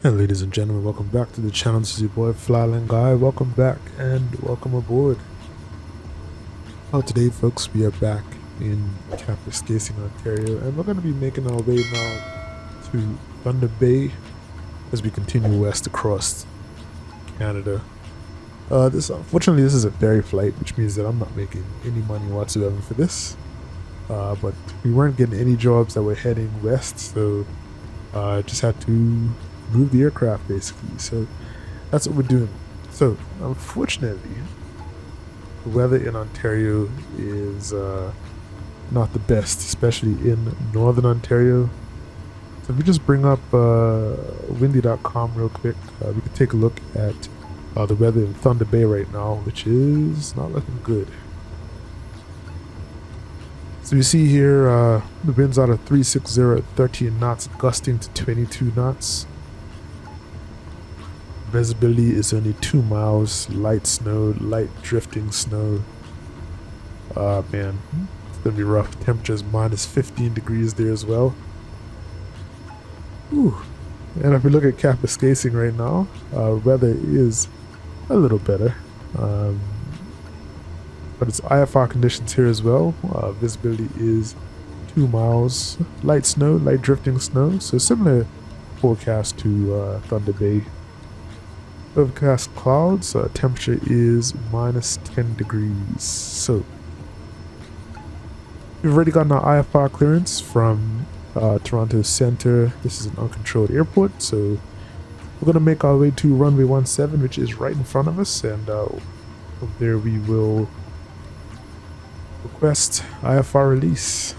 And ladies and gentlemen, welcome back to the channel. This is your boy Flyland Guy. Welcome back and welcome aboard. Today folks, we are back in Kapuskasing, Ontario, and we're going to be making our way now to Thunder Bay as we continue west across Canada. Unfortunately this is a ferry flight, which means that I'm not making any money whatsoever for this. But we weren't getting any jobs that were heading west, so I just had to move the aircraft basically. So that's what we're doing. So unfortunately the weather in Ontario is not the best, especially in northern Ontario. So if we just bring up windy.com real quick, we can take a look at the weather in Thunder Bay right now, which is not looking good. So you see here the winds out of 360 at 13 knots, gusting to 22 knots. Visibility is only 2 miles, light snow, light drifting snow. Man, it's gonna be rough. Temperatures minus 15 degrees there as well. Whew. And if we look at Kapuskasing right now, weather is a little better. But it's IFR conditions here as well. Visibility is 2 miles, light snow, light drifting snow. So similar forecast to Thunder Bay. Overcast clouds, temperature is minus 10 degrees. So we've already gotten our IFR clearance from Toronto Center. This is an uncontrolled airport, so we're going to make our way to runway 17, which is right in front of us, and from there we will request IFR release.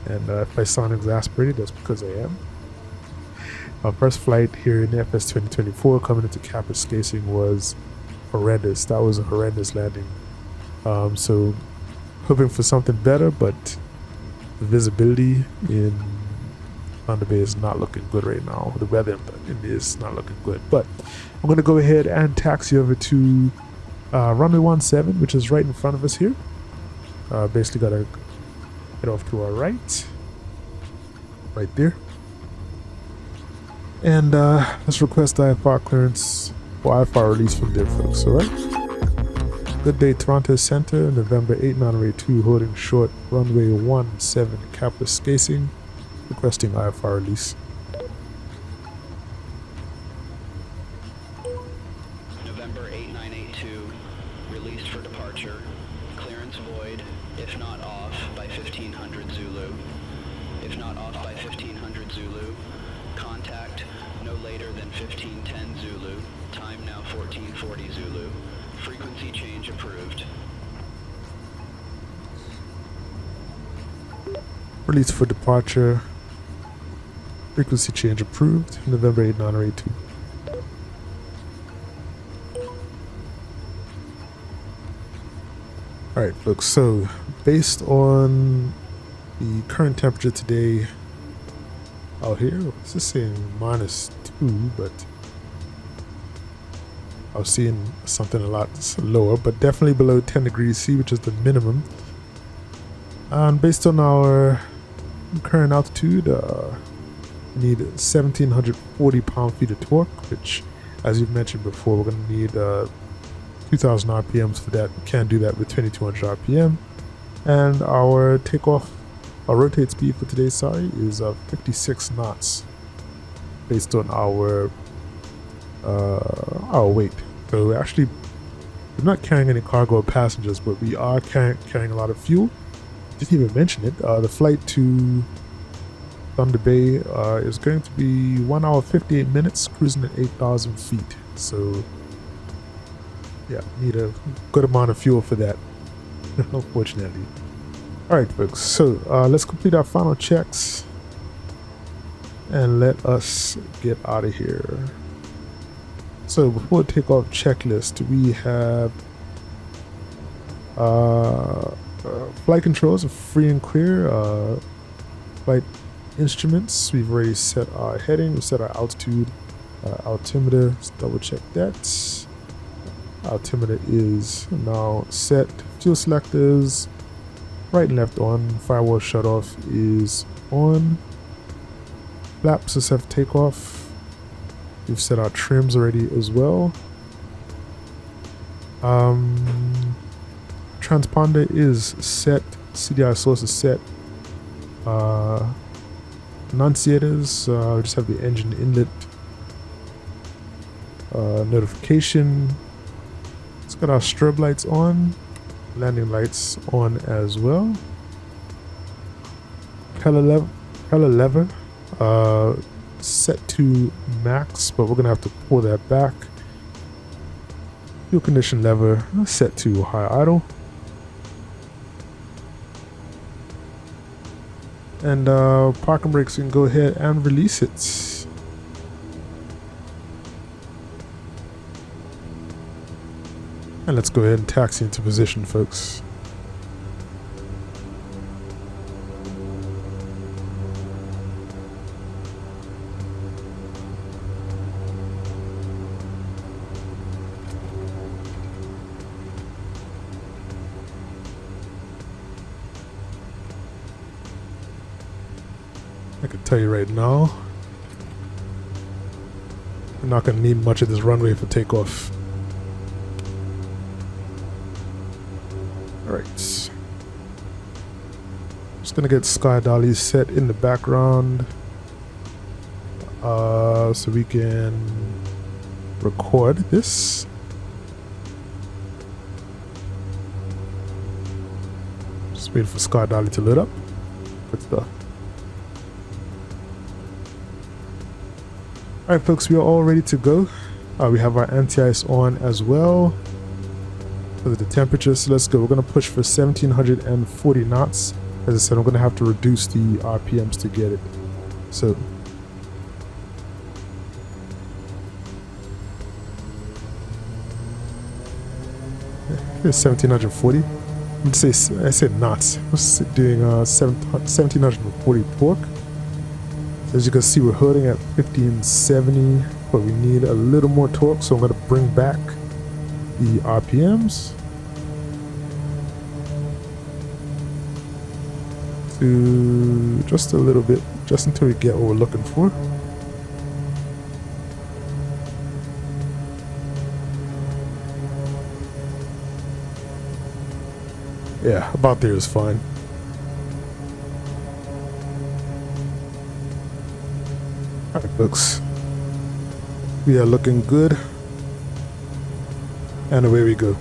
And if I sound exasperated, that's because I am. Our first flight here in FS 2024 coming into Kapuskasing was horrendous. That was a horrendous landing. So hoping for something better, but the visibility in Thunder Bay is not looking good right now. The weather is not looking good. But I'm going to go ahead and taxi over to runway 17, which is right in front of us here. Basically got to head off to our right there. And let's request IFR clearance for IFR release from there, folks. Alright. Good day, Toronto Center, November 8 runway 2, holding short, runway 17, Kapuskasing, requesting IFR release. November 8982, released for departure. Clearance void, if not off by 1500 Zulu. If not off by 1500 Zulu, contact no later than 1510 Zulu, time now 1440 Zulu, frequency change approved. Release for departure, frequency change approved, November 8 982. Alright folks, so based on the current temperature today out here, it's just saying minus 2, but I was seeing something a lot lower, but definitely below 10 degrees C, which is the minimum. And based on our current altitude, we need 1740 pound-feet of torque, which, as you've mentioned before, we're going to need 2000 RPMs for that. We can't do that with 2200 RPM. And our takeoff, our rotate speed for today, is 56 knots based on our weight. So we're not carrying any cargo or passengers, but we are carrying a lot of fuel. Didn't even mention it. The flight to Thunder Bay is going to be 1 hour 58 minutes, cruising at 8,000 feet. So yeah, need a good amount of fuel for that, unfortunately. Alright folks, so let's complete our final checks and let us get out of here. So before takeoff checklist, we have flight controls are free and clear. Flight instruments, we've already set our heading, we set our altitude, altimeter, let's double check that. Altimeter is now set. Fuel selectors, right and left on. Firewall shutoff is on. Flaps are set for takeoff. We've set our trims already as well. Transponder is set. CDI source is set. Annunciators, we just have the engine inlet notification. It's got our strobe lights on, landing lights on as well. Propeller lever set to max, but we're gonna have to pull that back. Fuel condition lever set to high idle. And parking brakes, you can go ahead and release it. And let's go ahead and taxi into position, folks. I can tell you right now, we're not going to need much of this runway for takeoff. Alright. Just going to get sky dollies set in the background so we can record this. Just waiting for sky dolly to load up. Good stuff. Alright folks, we are all ready to go. We have our anti-ice on as well for the temperature, so let's go. We're going to push for 1740 knots. As I said, I'm going to have to reduce the RPMs to get it. So here's 1740. I said knots. I was doing 1740 torque. As you can see, we're holding at 1570, but we need a little more torque, so I'm going to bring back the RPMs to just a little bit, just until we get what we're looking for. Yeah, about there is fine. Alright folks, we are looking good, and away we go.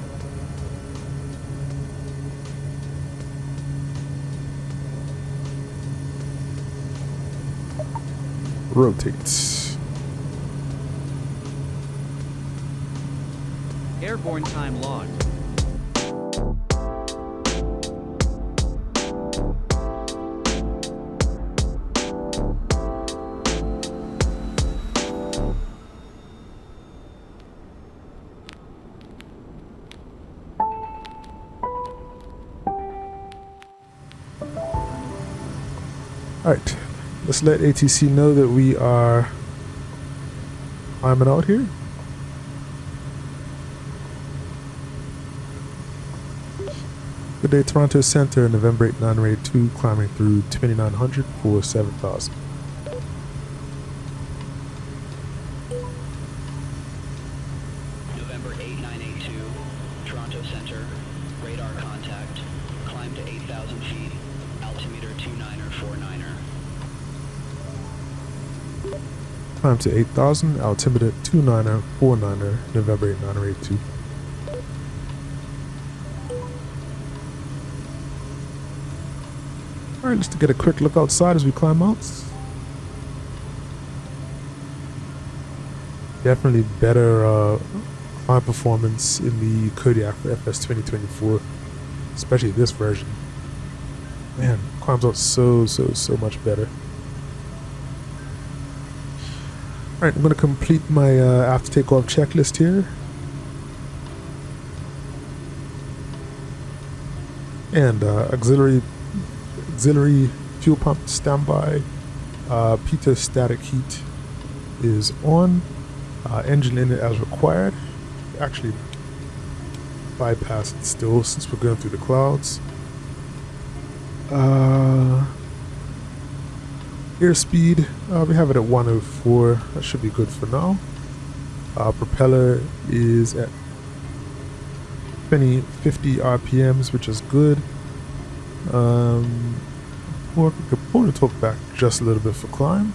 Rotate. Airborne time logged. Alright, let's let ATC know that we are climbing out here. Good day, Toronto Center, November 8, 982, climbing through 2900 for 7000. November 8, 982, Toronto Center, radar contact, climb to 8,000 feet, altimeter 29er 49er. Climb to 8000, altimeter 29er 49er, November 8, 982. Alright, let's get a quick look outside as we climb out. Definitely better climb performance in the Kodiak for FS 2024, especially this version. Man, climbs out so much better. Alright, I'm going to complete my after takeoff checklist here. And auxiliary fuel pump standby. Pitot static heat is on. Engine in it as required. Actually bypass it still since we're going through the clouds. Airspeed, we have it at 104. That should be good for now. Our propeller is at 50 RPMs, which is good. Or we could pull the torque back just a little bit for climb.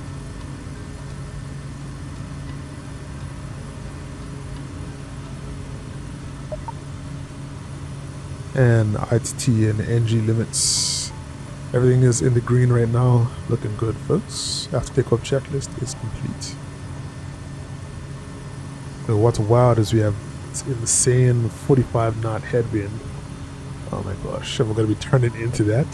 And ITT and NG limits. Everything is in the green right now, looking good, folks. After takeoff checklist is complete. So what's wild is we have this insane 45 knot headwind. Oh my gosh, and we're gonna be turning into that.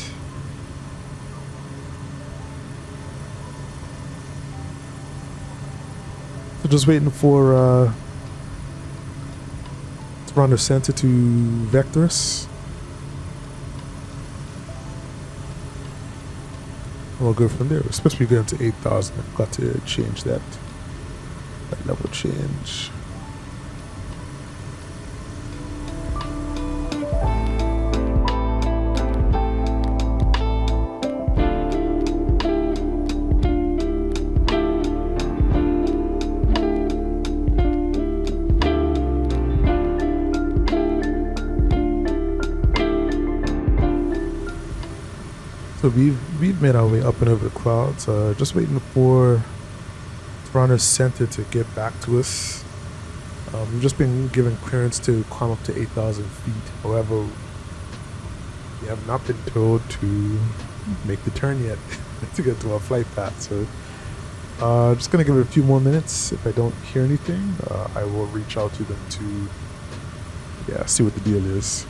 So just waiting for Toronto Center to vector us. We'll go from there. We're supposed to be going to 8,000. I've got to change that level change. So we've made our way up and over the clouds, just waiting for Toronto Center to get back to us. We've just been given clearance to climb up to 8,000 feet. However, we have not been told to make the turn yet to get to our flight path. So just gonna give it a few more minutes. If I don't hear anything, I will reach out to them to see what the deal is.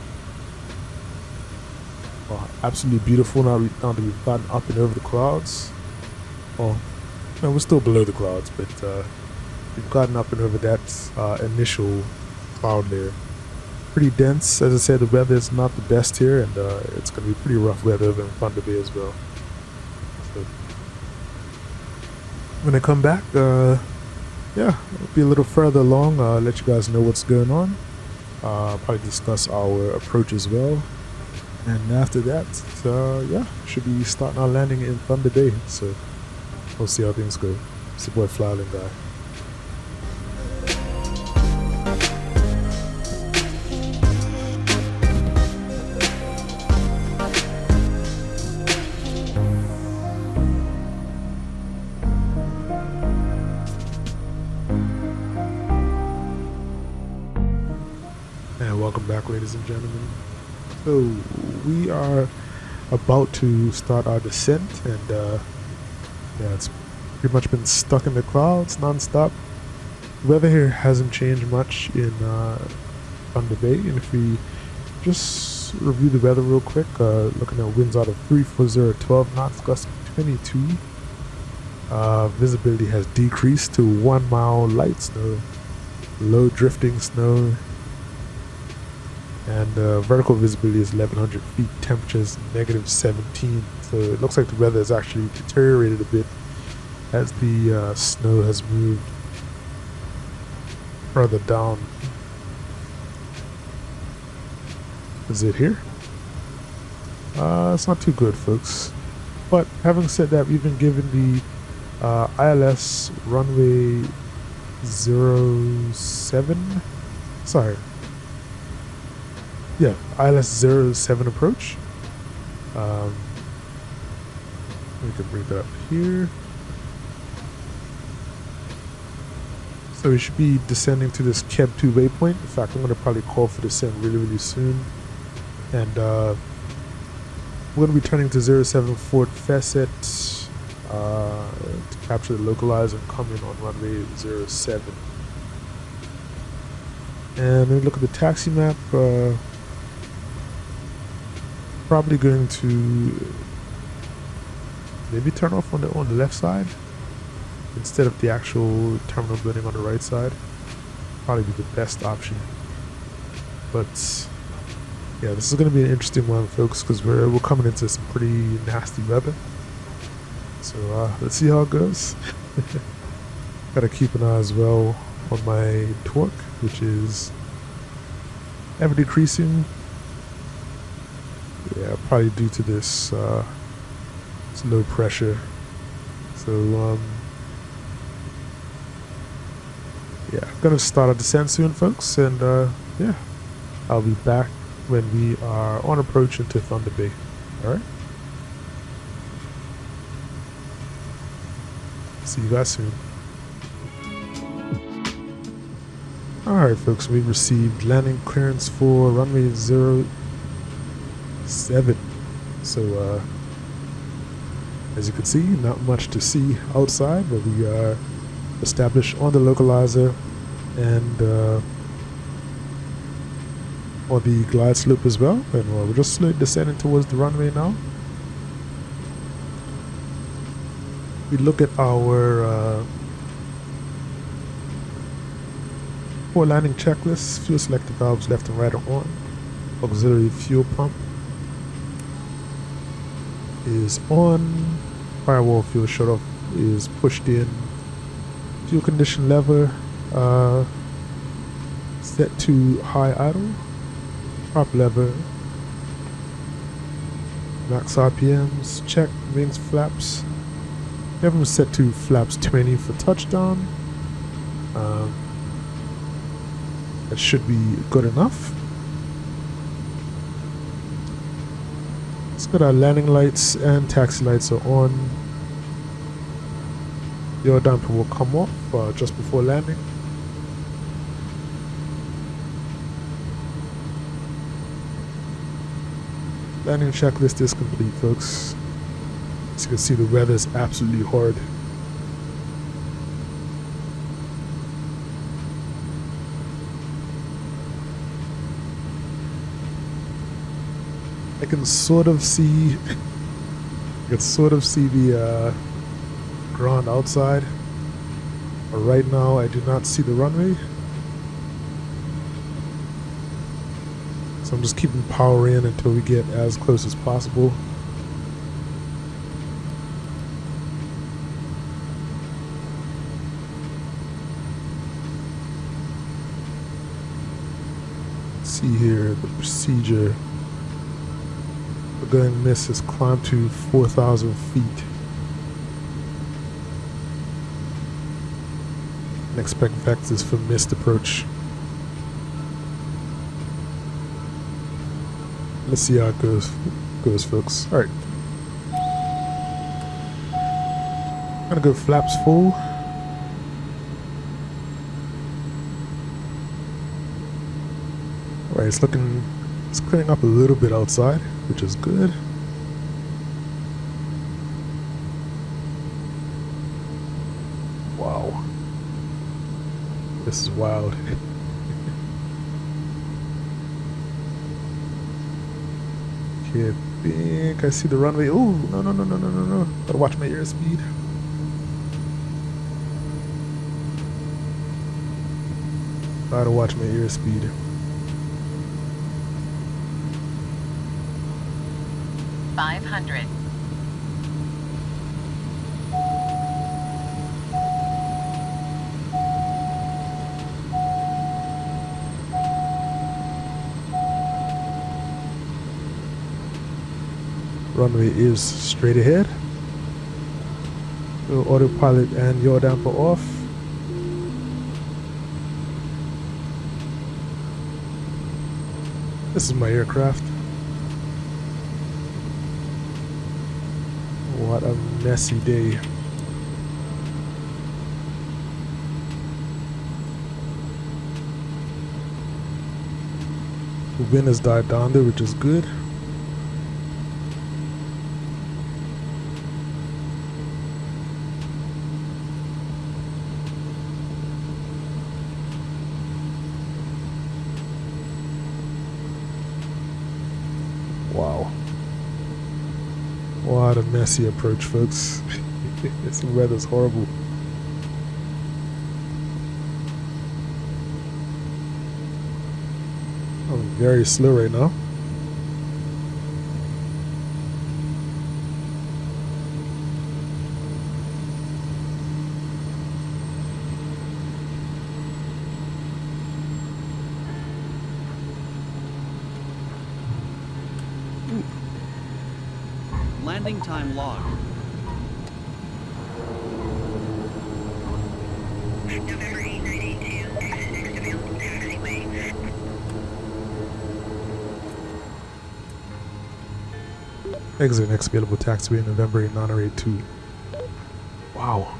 Absolutely beautiful now that we've gotten up and over the clouds. Well, no, we're still below the clouds, but we've gotten up and over that initial cloud layer. Pretty dense. As I said, the weather is not the best here, and it's going to be pretty rough weather over in Thunder Bay as well. So when I come back, I'll be a little further along, let you guys know what's going on. Probably discuss our approach as well. And after that, should be starting our landing in Thunder Bay. So we'll see how things go. It's the boy Flyling Guy. And welcome back, ladies and gentlemen. So we are about to start our descent, and it's pretty much been stuck in the clouds non-stop. The weather here hasn't changed much in Thunder Bay, and if we just review the weather real quick, looking at winds out of 340, 12 knots, gusting 22. Visibility has decreased to 1 mile, light snow, low drifting snow. And vertical visibility is 1,100 feet, temperatures -17. So it looks like the weather has actually deteriorated a bit as the snow has moved further down. Is it here? It's not too good, folks. But having said that, we've been given the ILS Runway 07. Sorry. Yeah, ILS 07 approach. We can bring that up here. So we should be descending to this Keb 2 waypoint. In fact, I'm going to probably call for descent really soon. And we're going to be turning to 07 Fort Fessett to capture the localizer and come in on runway 07. And then look at the taxi map. Probably going to maybe turn off on the left side instead of the actual terminal building on the right side. Probably be the best option. But yeah, this is going to be an interesting one, folks, because we're coming into some pretty nasty weather. So let's see how it goes. Gotta keep an eye as well on my torque, which is ever decreasing. Yeah, probably due to this low pressure. So Yeah, I'm gonna start our descent soon, folks, and yeah, I'll be back when we are on approach into Thunder Bay. All right. See you guys soon. All right, folks, we received landing clearance for runway 07. So, as you can see, not much to see outside, but we are established on the localizer and on the glide slope as well. And we're just slowly descending towards the runway now. We look at our for landing checklist. Fuel selector valves left and right are on. Auxiliary fuel pump is on. Firewall fuel shutoff is pushed in. Fuel condition lever set to high idle. Top lever. Max RPMs check. Wings flaps. Everything was set to flaps 20 for touchdown. That should be good enough. Let's get our landing lights and taxi lights are on. The oil damper will come off just before landing. Landing checklist is complete, folks. As you can see, the weather is absolutely hard. I can sort of see the ground outside, but right now I do not see the runway, so I'm just keeping power in until we get as close as possible. See here the procedure. We're going to miss is climb to 4,000 feet. And expect vectors for missed approach. Let's see how it goes folks. Alright. I'm gonna go flaps full. Alright, it's clearing up a little bit outside, which is good. Wow. This is wild. Okay, I think I see the runway. Oh, no. Gotta watch my airspeed. Gotta watch my airspeed. $500. Runway is straight ahead. So autopilot and yaw damper off. This is my aircraft. What a messy day. The wind has died down there, which is good. Wow. What a messy approach, folks. This weather's horrible. I'm very slow right now. Landing time log. November 8982. Exit next available taxiway November 8982. Wow.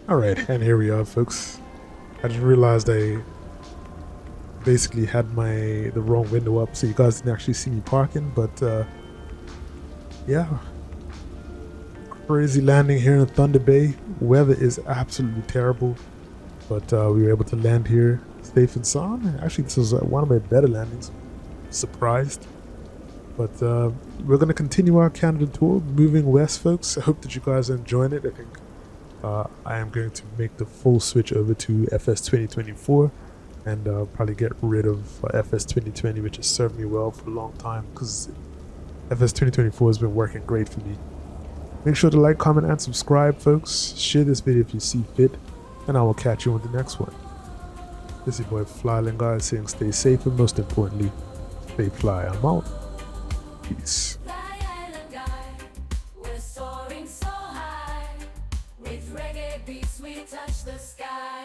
Alright, and here we are, folks. I just realized I basically had the wrong window up, so you guys didn't actually see me parking, but yeah. Crazy landing here in Thunder Bay. Weather is absolutely terrible, but we were able to land here safe and sound. Actually, this was one of my better landings. Surprised. But we're going to continue our Canada tour, moving west, folks. I hope that you guys are enjoying it. I think I am going to make the full switch over to FS 2024 and probably get rid of FS 2020, which has served me well for a long time, because FS 2024 has been working great for me. Make sure to like, comment, and subscribe, folks. Share this video if you see fit, and I will catch you on the next one. This is your boy Flyling Guy saying stay safe, and most importantly, stay fly. I'm out. Peace. With reggae beats we touch the sky.